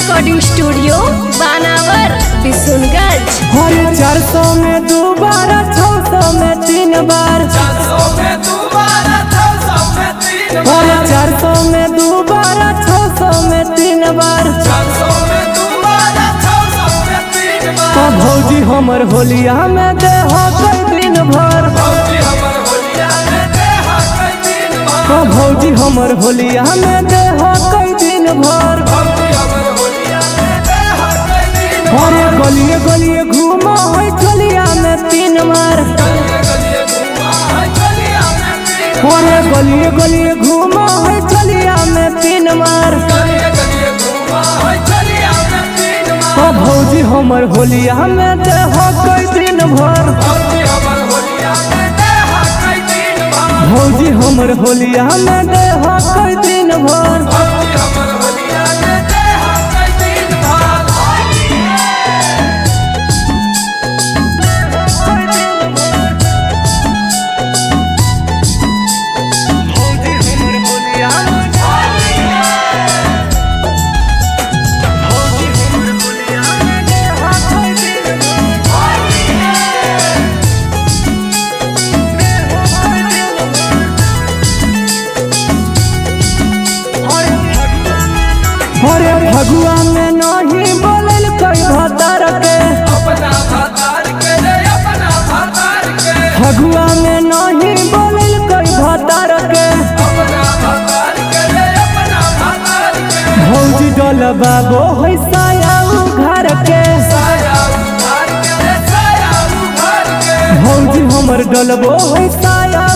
Recording studio बानावर बिशुनगंज। हर 400 में 2 बार 600 में 3 बार 400 में 2 बार 600 में 3 हर बार 400 में 2 बार 600 में 3 बार 400 में 2 बार 600 में 3 बार। भौजी हमर होलिया में देह कई दिन भर भौजी हमर होलिया में देह कई दिन भर भौजी हमर होलिया में देह कई दिन भर भौजी हमर होलिया में देह कई दिन भर। अरे गलिए गलिए घूमा है चलिया में 3 बार गलिए गलिए घूमा है चलिया में 3 बार अरे गलिए गलिए घूमा है चलिया में 3 बार गलिए गलिए घूमा है चलिया में 3 बार। भौजी हमर होलिया में देह कई दिन भर भौजी हमर होलिया में देह कई दिन भर भौजी हमर होलिया में देह कई दिन भर भौजी हमर होलिया में देह कई दिन भर। अरे फगुआ में नहीं बोलल कई भतार के अपना भतार के रे अपना भतार के फगुआ में नहीं बोलल कई भतार के अपना भतार के रे अपना भतार के। भौजी डोल बाबो है साया घर के साया उघार के रे साया उघार के भौजी हमर डोलबो है साया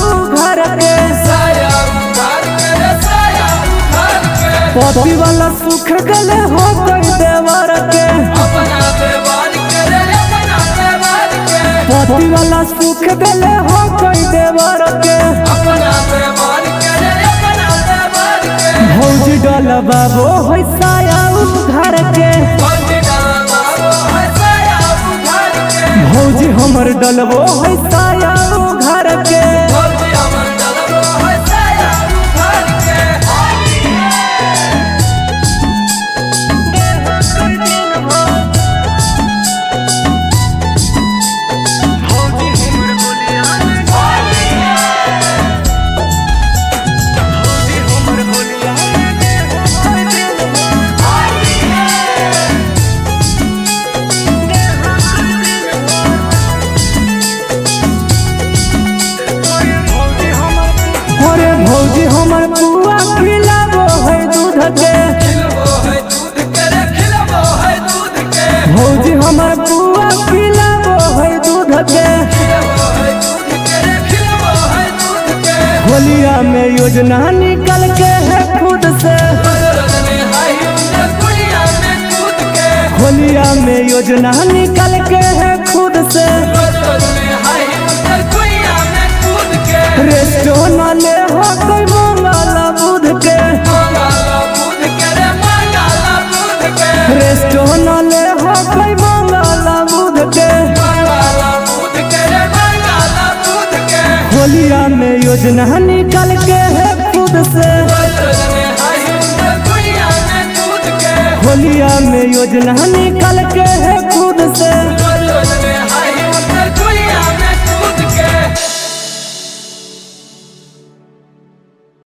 घर के साया उघार के रे साया उघार के। पति वाला सुख गले हो गई देवर के अपना देवार के रे अपना देवार के पति वाला सुख गले हो गई देवर के अपना देवार के रे अपना देवार के। भौजी डोल बाबो है साया घर के भौजी डाला बाबो है साया उघार के भौजी हमर डलबो है साया घर के भौजी हमर डाला है साया उघार के। अरे भौजी हमर पुआ खिलाबो है दूध के खिलबो है दूध के रे खिलबो है दूध के भौजी हमर पुआ खिलाबो है दूध के खिलबो है दूध के रे खिलबो है दूध के। होलिया में योजना निकल के है खुद से रोज में हाय उनके कुड़िया में कूद के होलिया में योजना निकल के है खुद से रोज में हाय उनके कुड़िया में कूद के। रेस्टो न ले हो कोई मंगला बुध के मंगाला बुध के रे मंगाला बुध के रेस्टो न ले हो कोई मंगला बुध के मंगाला बुध के रे मंगाला बुध के। होलिया में योजना निकल के है खुद से रोज में हाय उनके कुड़िया में कूद के होलिया में योजना निकल के है खुद से